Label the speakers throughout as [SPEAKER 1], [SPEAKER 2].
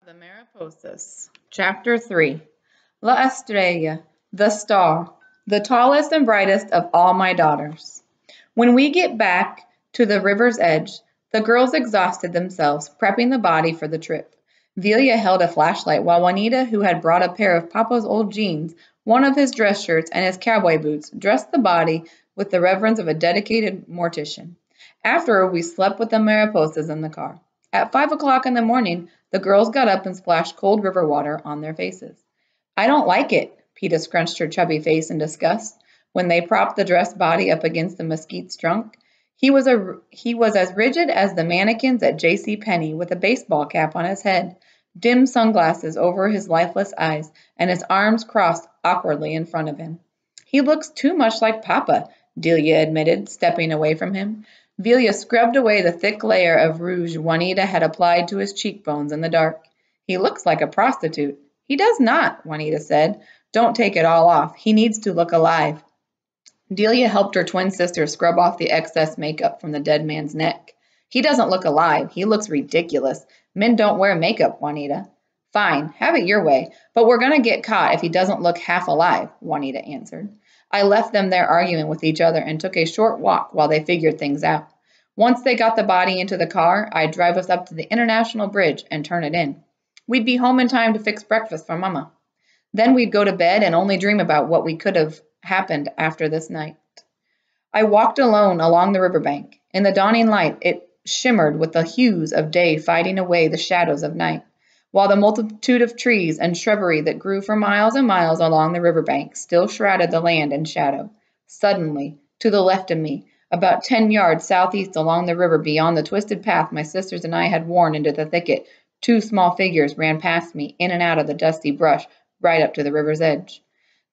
[SPEAKER 1] The Mariposas, Chapter 3. La Estrella, the star, the tallest and brightest of all my daughters. When we get back to the river's edge, the girls exhausted themselves, prepping the body for the trip. Velia held a flashlight while Juanita, who had brought a pair of Papa's old jeans, one of his dress shirts, and his cowboy boots, dressed the body with the reverence of a dedicated mortician. Afterward, we slept with the Mariposas in the car. At 5 o'clock in the morning, the girls got up and splashed cold river water on their faces. I don't like it, Peta scrunched her chubby face in disgust when they propped the dressed body up against the mesquite's trunk. He was as rigid as the mannequins at J.C. Penney, with a baseball cap on his head, dim sunglasses over his lifeless eyes, and his arms crossed awkwardly in front of him. He looks too much like Papa, Delia admitted, stepping away from him. Velia scrubbed away the thick layer of rouge Juanita had applied to his cheekbones in the dark. He looks like a prostitute. He does not, Juanita said. Don't take it all off. He needs to look alive. Delia helped her twin sister scrub off the excess makeup from the dead man's neck. He doesn't look alive. He looks ridiculous. Men don't wear makeup, Juanita. Fine, have it your way, but we're going to get caught if he doesn't look half alive, Juanita answered. I left them there arguing with each other and took a short walk while they figured things out. Once they got the body into the car, I'd drive us up to the International Bridge and turn it in. We'd be home in time to fix breakfast for Mama. Then we'd go to bed and only dream about what we could have happened after this night. I walked alone along the riverbank. In the dawning light, it shimmered with the hues of day fighting away the shadows of night, while the multitude of trees and shrubbery that grew for miles and miles along the riverbank still shrouded the land in shadow. Suddenly, to the left of me, about 10 yards southeast along the river beyond the twisted path my sisters and I had worn into the thicket, two small figures ran past me, in and out of the dusty brush, right up to the river's edge.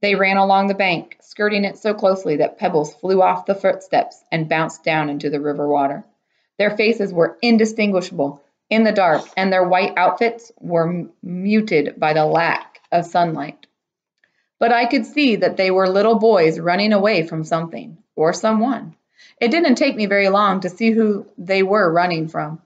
[SPEAKER 1] They ran along the bank, skirting it so closely that pebbles flew off the footsteps and bounced down into the river water. Their faces were indistinguishable in the dark, and their white outfits were muted by the lack of sunlight. But I could see that they were little boys running away from something, or someone. It didn't take me very long to see who they were running from.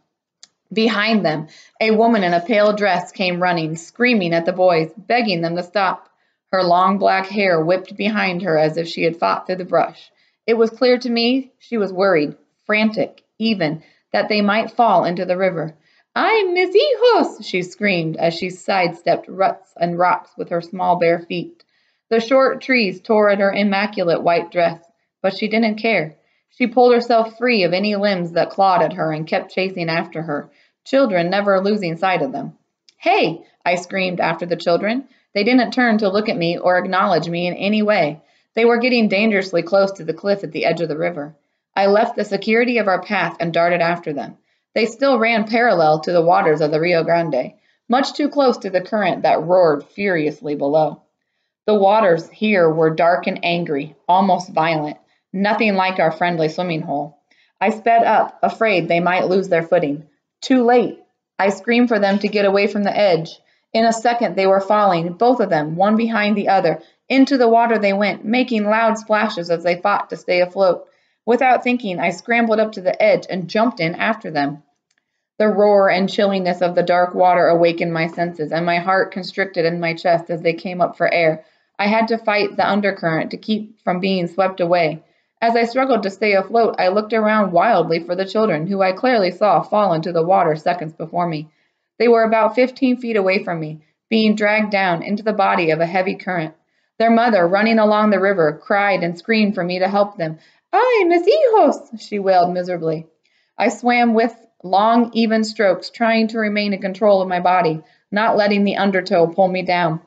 [SPEAKER 1] Behind them, a woman in a pale dress came running, screaming at the boys, begging them to stop. Her long black hair whipped behind her as if she had fought through the brush. It was clear to me she was worried, frantic, even, that they might fall into the river. "Ay, mis hijos!" she screamed as she sidestepped ruts and rocks with her small bare feet. The short trees tore at her immaculate white dress, but she didn't care. She pulled herself free of any limbs that clawed at her and kept chasing after her, children never losing sight of them. "Hey!" I screamed after the children. They didn't turn to look at me or acknowledge me in any way. They were getting dangerously close to the cliff at the edge of the river. I left the security of our path and darted after them. They still ran parallel to the waters of the Rio Grande, much too close to the current that roared furiously below. The waters here were dark and angry, almost violent, nothing like our friendly swimming hole. I sped up, afraid they might lose their footing. Too late. I screamed for them to get away from the edge. In a second they were falling, both of them, one behind the other. Into the water they went, making loud splashes as they fought to stay afloat. Without thinking, I scrambled up to the edge and jumped in after them. The roar and chilliness of the dark water awakened my senses, and my heart constricted in my chest as they came up for air. I had to fight the undercurrent to keep from being swept away. As I struggled to stay afloat, I looked around wildly for the children, who I clearly saw fall into the water seconds before me. They were about 15 feet away from me, being dragged down into the body of a heavy current. Their mother, running along the river, cried and screamed for me to help them. "Ay, mis hijos!" she wailed miserably. I swam with long, even strokes, trying to remain in control of my body, not letting the undertow pull me down.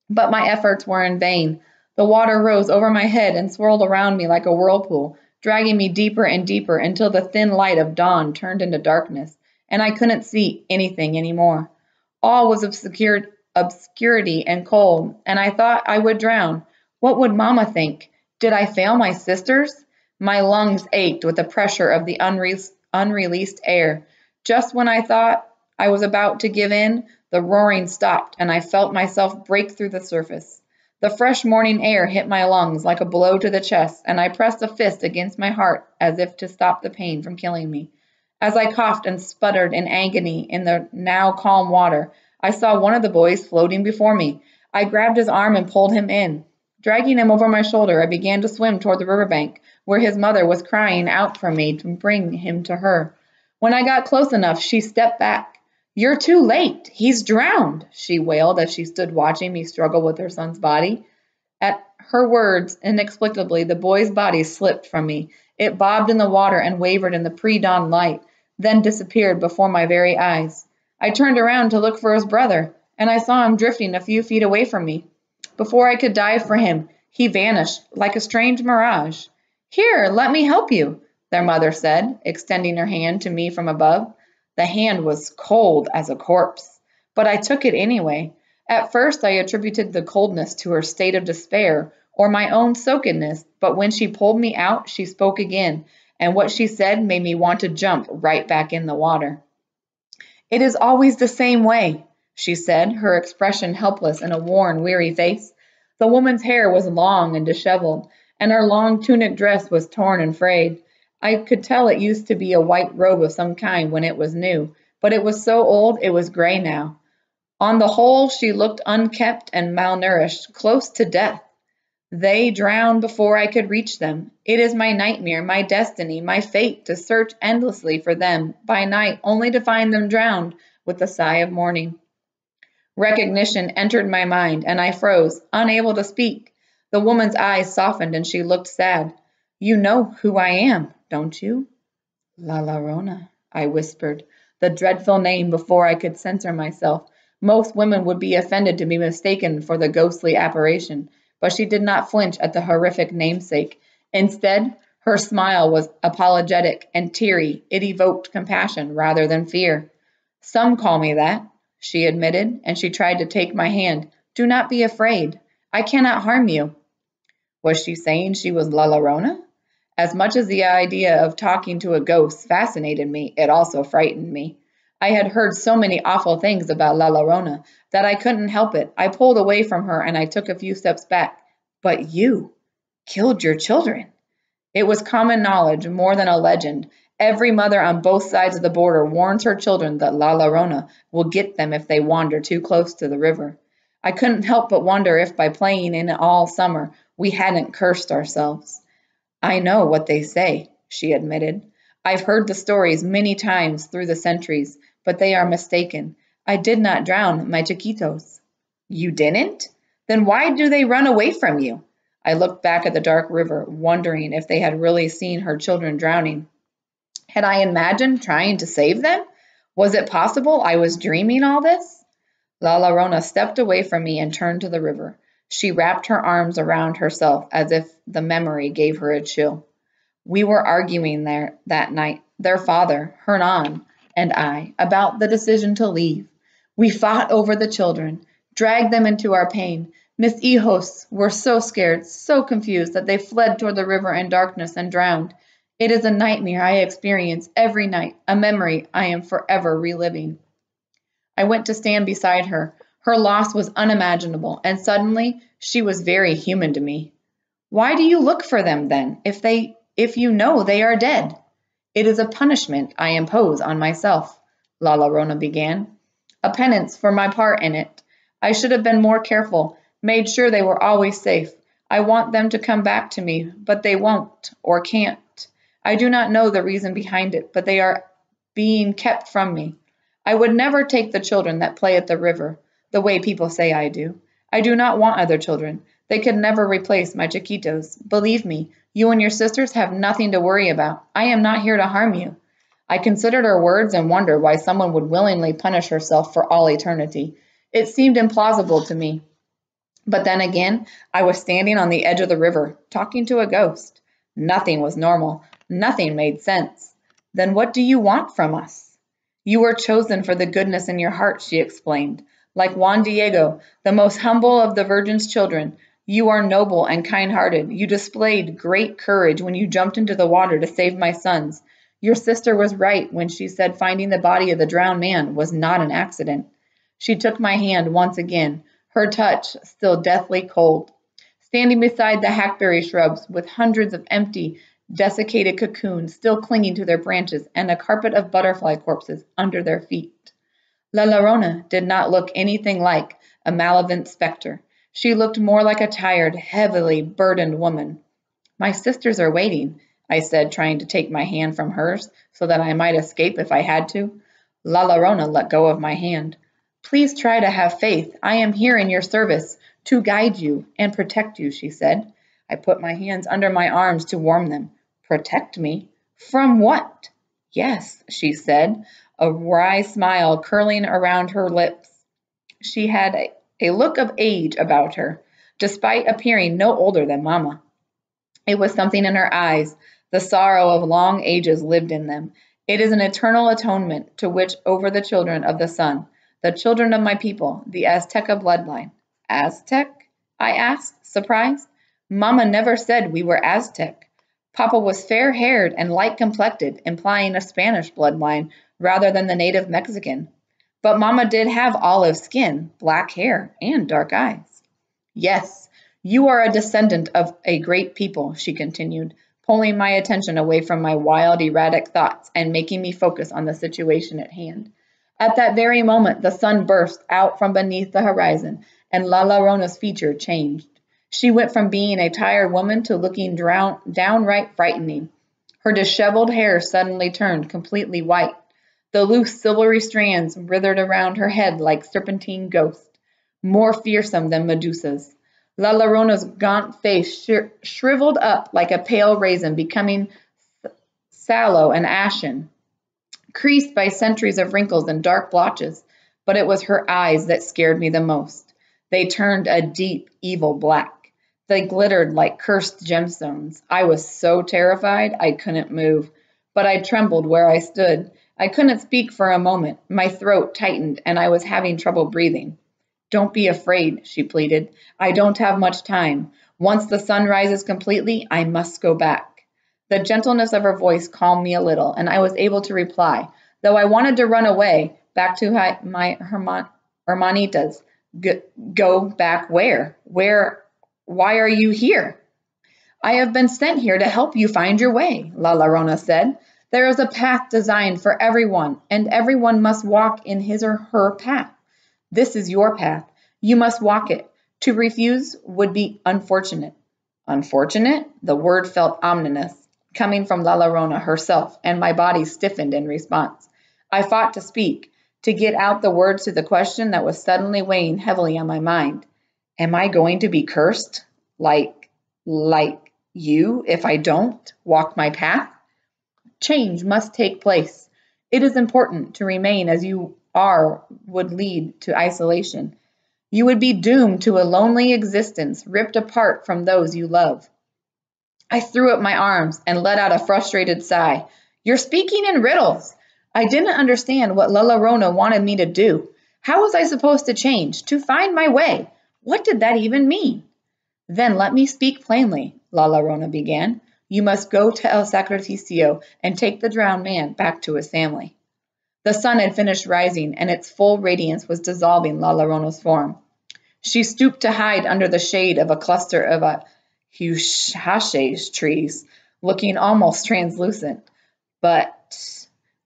[SPEAKER 1] But my efforts were in vain. The water rose over my head and swirled around me like a whirlpool, dragging me deeper and deeper until the thin light of dawn turned into darkness, and I couldn't see anything anymore. All was obscurity and cold, and I thought I would drown. What would Mama think? Did I fail my sisters? My lungs ached with the pressure of the unreleased air. Just when I thought I was about to give in, the roaring stopped, and I felt myself break through the surface. The fresh morning air hit my lungs like a blow to the chest, and I pressed a fist against my heart as if to stop the pain from killing me. As I coughed and sputtered in agony in the now calm water, I saw one of the boys floating before me. I grabbed his arm and pulled him in. Dragging him over my shoulder, I began to swim toward the riverbank, where his mother was crying out for me to bring him to her. When I got close enough, she stepped back. "You're too late. He's drowned," she wailed as she stood watching me struggle with her son's body. At her words, inexplicably, the boy's body slipped from me. It bobbed in the water and wavered in the pre-dawn light, then disappeared before my very eyes. I turned around to look for his brother, and I saw him drifting a few feet away from me. Before I could dive for him, he vanished like a strange mirage. "Here, let me help you," their mother said, extending her hand to me from above. The hand was cold as a corpse, but I took it anyway. At first, I attributed the coldness to her state of despair or my own soakedness, but when she pulled me out, she spoke again, and what she said made me want to jump right back in the water. "It is always the same way," she said, her expression helpless in a worn, weary face. The woman's hair was long and disheveled, and her long tunic dress was torn and frayed. I could tell it used to be a white robe of some kind when it was new, but it was so old it was gray now. On the whole, she looked unkempt and malnourished, close to death. They drowned before I could reach them. It is my nightmare, my destiny, my fate to search endlessly for them by night, only to find them drowned with a sigh of mourning. Recognition entered my mind, and I froze, unable to speak. The woman's eyes softened, and she looked sad. "You know who I am, don't you?" "La Llorona," I whispered, the dreadful name before I could censor myself. Most women would be offended to be mistaken for the ghostly apparition, but she did not flinch at the horrific namesake. Instead, her smile was apologetic and teary. It evoked compassion rather than fear. "Some call me that," she admitted, and she tried to take my hand. "Do not be afraid. I cannot harm you." Was she saying she was La Llorona? As much as the idea of talking to a ghost fascinated me, it also frightened me. I had heard so many awful things about La Llorona that I couldn't help it. I pulled away from her and I took a few steps back. "But you killed your children." It was common knowledge, more than a legend. Every mother on both sides of the border warns her children that La Llorona will get them if they wander too close to the river. I couldn't help but wonder if by playing in it all summer, we hadn't cursed ourselves. "I know what they say," she admitted. "I've heard the stories many times through the centuries, but they are mistaken. I did not drown my chiquitos." "You didn't? Then why do they run away from you?" I looked back at the dark river, wondering if they had really seen her children drowning. Had I imagined trying to save them? Was it possible I was dreaming all this? La Llorona stepped away from me and turned to the river. She wrapped her arms around herself as if the memory gave her a chill. "We were arguing there that night, their father, Hernan, and I, about the decision to leave. We fought over the children, dragged them into our pain. Mis hijos were so scared, so confused that they fled toward the river in darkness and drowned. It is a nightmare I experience every night, a memory I am forever reliving." I went to stand beside her. Her loss was unimaginable, and suddenly she was very human to me. "Why do you look for them, then, if you know they are dead?" "It is a punishment I impose on myself," La Llorona began. "A penance for my part in it. I should have been more careful, made sure they were always safe. I want them to come back to me, but they won't or can't. I do not know the reason behind it, but they are being kept from me. I would never take the children that play at the river, the way people say I do. I do not want other children. They could never replace my chiquitos. Believe me, you and your sisters have nothing to worry about. I am not here to harm you." I considered her words and wondered why someone would willingly punish herself for all eternity. It seemed implausible to me. But then again, I was standing on the edge of the river, talking to a ghost. Nothing was normal. Nothing made sense. "Then what do you want from us?" "You were chosen for the goodness in your heart," she explained. "Like Juan Diego, the most humble of the Virgin's children, you are noble and kind-hearted. You displayed great courage when you jumped into the water to save my sons. Your sister was right when she said finding the body of the drowned man was not an accident." She took my hand once again, her touch still deathly cold. Standing beside the hackberry shrubs with hundreds of empty, desiccated cocoons still clinging to their branches and a carpet of butterfly corpses under their feet. La Llorona did not look anything like a malevolent specter. She looked more like a tired, heavily burdened woman. "My sisters are waiting," I said, trying to take my hand from hers so that I might escape if I had to. La Llorona let go of my hand. "Please try to have faith. I am here in your service, to guide you and protect you," she said. I put my hands under my arms to warm them. "Protect me? From what?" "Yes," she said, a wry smile curling around her lips. She had a look of age about her, despite appearing no older than Mamma. It was something in her eyes. The sorrow of long ages lived in them. It is an eternal atonement to which over the children of the sun, the children of my people, the Azteca bloodline. Aztec? I asked, surprised. Mamma never said we were Aztec. Papa was fair-haired and light-complected, implying a Spanish bloodline rather than the native Mexican. But Mamma did have olive skin, black hair, and dark eyes. "Yes, you are a descendant of a great people," she continued, pulling my attention away from my wild, erratic thoughts and making me focus on the situation at hand. At that very moment, the sun burst out from beneath the horizon, and La Llorona's feature changed. She went from being a tired woman to looking downright frightening. Her disheveled hair suddenly turned completely white. The loose, silvery strands writhed around her head like serpentine ghosts, more fearsome than Medusa's. La Llorona's gaunt face shriveled up like a pale raisin, becoming sallow and ashen, creased by centuries of wrinkles and dark blotches. But it was her eyes that scared me the most. They turned a deep, evil black. They glittered like cursed gemstones. I was so terrified I couldn't move, but I trembled where I stood. I couldn't speak for a moment. My throat tightened, and I was having trouble breathing. "Don't be afraid," she pleaded. "I don't have much time. Once the sun rises completely, I must go back." The gentleness of her voice calmed me a little, and I was able to reply, though I wanted to run away, back to my hermanitas. Go back where? Why are you here?" "I have been sent here to help you find your way," La Llorona said. "There is a path designed for everyone, and everyone must walk in his or her path. This is your path. You must walk it. To refuse would be unfortunate." Unfortunate? The word felt ominous, coming from La Llorona herself, and my body stiffened in response. I fought to speak, to get out the words to the question that was suddenly weighing heavily on my mind. "Am I going to be cursed? Like you, if I don't walk my path?" "Change must take place. It is important to remain as you are would lead to isolation. You would be doomed to a lonely existence, ripped apart from those you love." I threw up my arms and let out a frustrated sigh. "You're speaking in riddles." I didn't understand what La Llorona wanted me to do. How was I supposed to change, to find my way? What did that even mean? "Then let me speak plainly," La Llorona began. "You must go to El Sacrificio and take the drowned man back to his family." The sun had finished rising, and its full radiance was dissolving La Llorona's form. She stooped to hide under the shade of a cluster of huasche trees, looking almost translucent. "But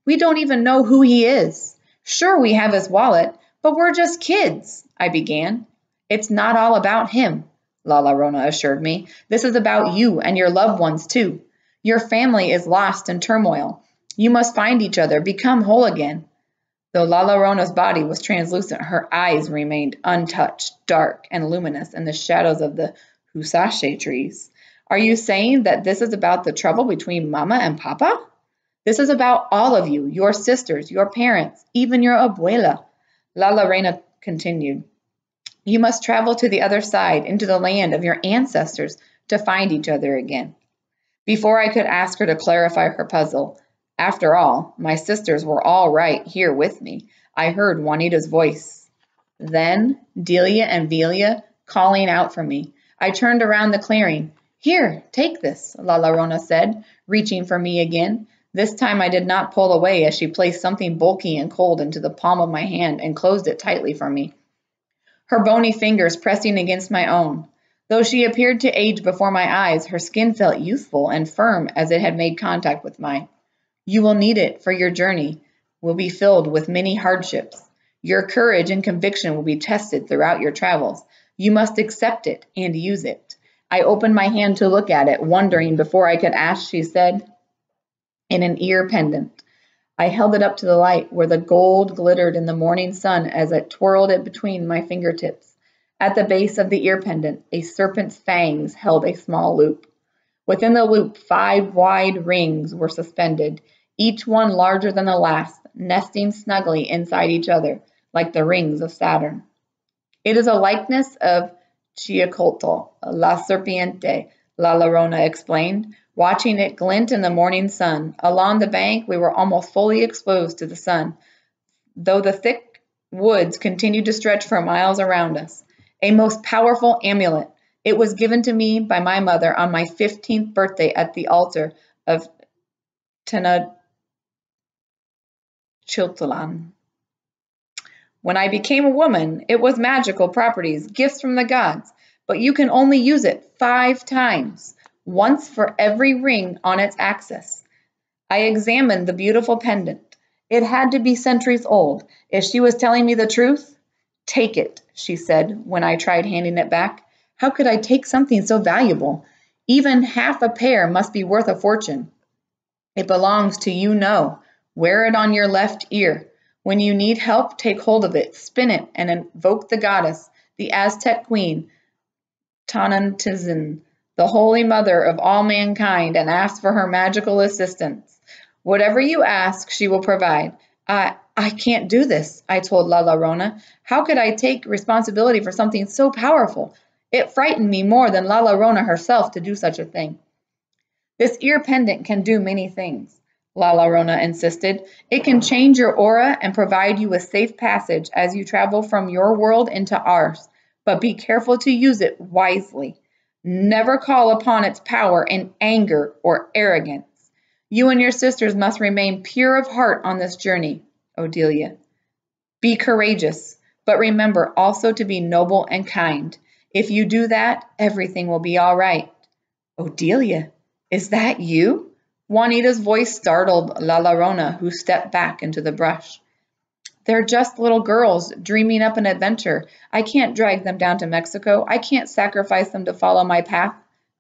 [SPEAKER 1] we don't even know who he is. Sure, we have his wallet, but we're just kids," I began. "It's not all about him," La Llorona assured me. "This is about you and your loved ones, too. Your family is lost in turmoil. You must find each other, become whole again." Though La Llorona's body was translucent, her eyes remained untouched, dark and luminous in the shadows of the husache trees. "Are you saying that this is about the trouble between Mama and Papa?" "This is about all of you, your sisters, your parents, even your abuela," La Llorona continued. "You must travel to the other side, into the land of your ancestors, to find each other again." Before I could ask her to clarify her puzzle, after all, my sisters were all right here with me, I heard Juanita's voice. Then Delia and Velia calling out for me. I turned around the clearing. "Here, take this," La Llorona said, reaching for me again. This time I did not pull away as she placed something bulky and cold into the palm of my hand and closed it tightly for me, her bony fingers pressing against my own. Though she appeared to age before my eyes, her skin felt youthful and firm as it had made contact with mine. "You will need it, for your journey will be filled with many hardships. Your courage and conviction will be tested throughout your travels. You must accept it and use it. I opened my hand to look at it, wondering before I could ask, she said, in an ear pendant. I held it up to the light where the gold glittered in the morning sun as I twirled it between my fingertips. At the base of the ear pendant, a serpent's fangs held a small loop. Within the loop, 5 wide rings were suspended, each one larger than the last, nesting snugly inside each other, like the rings of Saturn. It is a likeness of Chiacoltl, La Serpiente, La Llorona explained, watching it glint in the morning sun. Along the bank, we were almost fully exposed to the sun, though the thick woods continued to stretch for miles around us. A most powerful amulet. It was given to me by my mother on my 15th birthday at the altar of Tenochtitlan. When I became a woman, it was magical properties, gifts from the gods, but you can only use it 5 times, once for every ring on its axis. I examined the beautiful pendant. It had to be centuries old. If she was telling me the truth, take it, she said when I tried handing it back. How could I take something so valuable? Even half a pair must be worth a fortune. It belongs to you know. Wear it on your left ear. When you need help, take hold of it, spin it, and invoke the goddess, the Aztec queen, Tenochtitlan, the holy mother of all mankind, and ask for her magical assistance. Whatever you ask, she will provide. I can't do this, I told La Llorona. How could I take responsibility for something so powerful? It frightened me more than La Llorona herself to do such a thing. This ear pendant can do many things, La Llorona insisted. It can change your aura and provide you with safe passage as you travel from your world into ours. But be careful to use it wisely. Never call upon its power in anger or arrogance. You and your sisters must remain pure of heart on this journey, Odelia. Be courageous, but remember also to be noble and kind. If you do that, everything will be all right. Odelia, is that you? Juanita's voice startled La Llorona, who stepped back into the brush. They're just little girls dreaming up an adventure. I can't drag them down to Mexico. I can't sacrifice them to follow my path,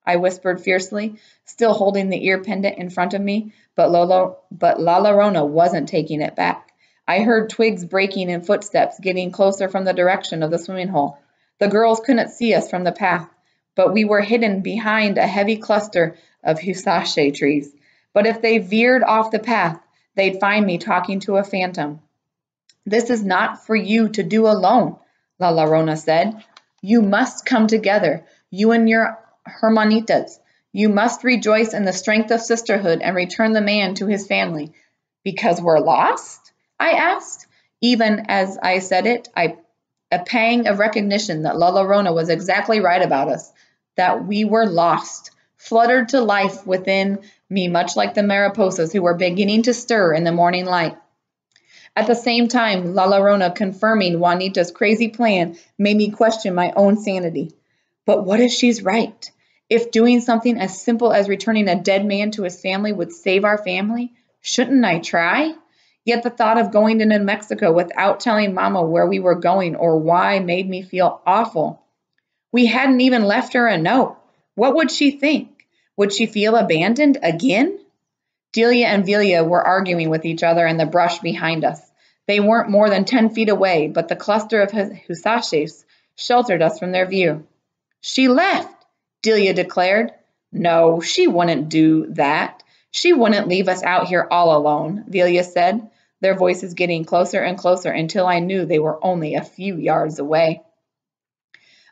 [SPEAKER 1] I whispered fiercely, still holding the ear pendant in front of me, but La Llorona wasn't taking it back. I heard twigs breaking and footsteps getting closer from the direction of the swimming hole. The girls couldn't see us from the path, but we were hidden behind a heavy cluster of husache trees. But if they veered off the path, they'd find me talking to a phantom. This is not for you to do alone, La Llorona said. You must come together, you and your hermanitas. You must rejoice in the strength of sisterhood and return the man to his family. Because we're lost? I asked. Even as I said it, a pang of recognition that La Llorona was exactly right about us, that we were lost, fluttered to life within me, much like the mariposas who were beginning to stir in the morning light. At the same time, La Llorona confirming Juanita's crazy plan made me question my own sanity. But what if she's right? If doing something as simple as returning a dead man to his family would save our family, shouldn't I try? Yet the thought of going to New Mexico without telling Mama where we were going or why made me feel awful. We hadn't even left her a note. What would she think? Would she feel abandoned again? Delia and Velia were arguing with each other in the brush behind us. They weren't more than 10 feet away, but the cluster of husaches sheltered us from their view. She left, Delia declared. No, she wouldn't do that. She wouldn't leave us out here all alone, Velia said, their voices getting closer and closer until I knew they were only a few yards away.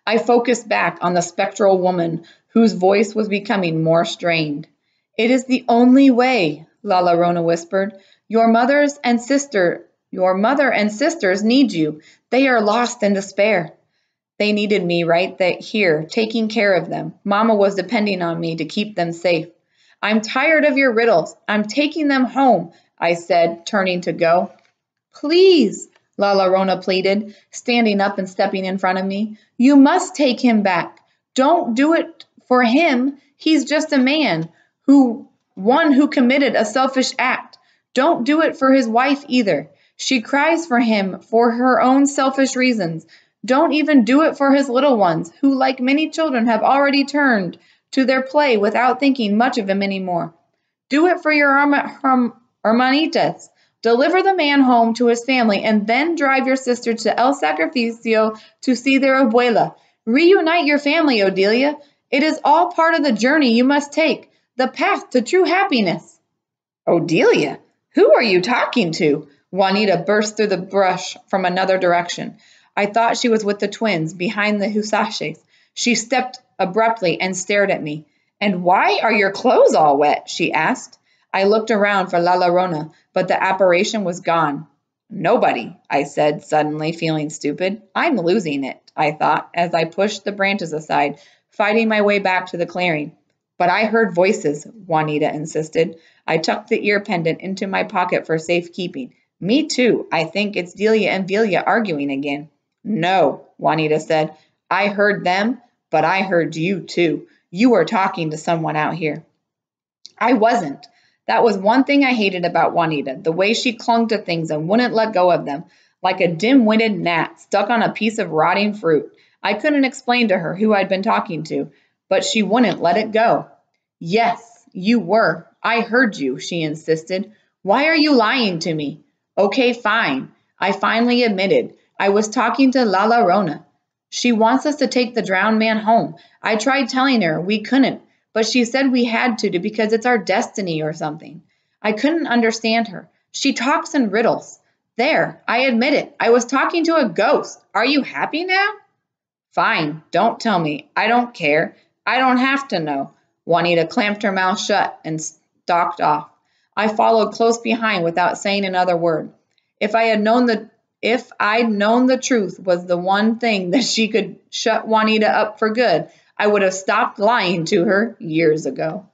[SPEAKER 1] I focused back on the spectral woman whose voice was becoming more strained. It is the only way, La Llorona whispered. Your mother and sisters need you. They are lost in despair. They needed me right here, taking care of them. Mama was depending on me to keep them safe. I'm tired of your riddles. I'm taking them home, I said, turning to go. Please, La Llorona pleaded, standing up and stepping in front of me. You must take him back. Don't do it for him. He's just a man, one who committed a selfish act. Don't do it for his wife either. She cries for him for her own selfish reasons. Don't even do it for his little ones, who, like many children, have already turned to their play without thinking much of him anymore. Do it for your hermanitas. Deliver the man home to his family and then drive your sister to El Sacrificio to see their abuela. Reunite your family, Odelia. It is all part of the journey you must take, the path to true happiness. Odelia, who are you talking to? Juanita burst through the brush from another direction. I thought she was with the twins, behind the husaches. She stepped abruptly and stared at me. And why are your clothes all wet? She asked. I looked around for La Llorona, but the apparition was gone. Nobody, I said, suddenly feeling stupid. I'm losing it, I thought, as I pushed the branches aside, fighting my way back to the clearing. But I heard voices, Juanita insisted. I tucked the ear pendant into my pocket for safekeeping. Me too. I think it's Delia and Velia arguing again. No, Juanita said. I heard them, but I heard you too. You were talking to someone out here. I wasn't. That was one thing I hated about Juanita, the way she clung to things and wouldn't let go of them, like a dim-witted gnat stuck on a piece of rotting fruit. I couldn't explain to her who I'd been talking to, but she wouldn't let it go. Yes, you were. I heard you, she insisted. Why are you lying to me? Okay, fine. I finally admitted. I was talking to La Llorona. She wants us to take the drowned man home. I tried telling her we couldn't, but she said we had to because it's our destiny or something. I couldn't understand her. She talks in riddles. There, I admit it. I was talking to a ghost. Are you happy now? Fine, don't tell me. I don't care. I don't have to know. Juanita clamped her mouth shut and stalked off. I followed close behind without saying another word. If I'd known the truth was the one thing that she could shut Juanita up for good, I would have stopped lying to her years ago.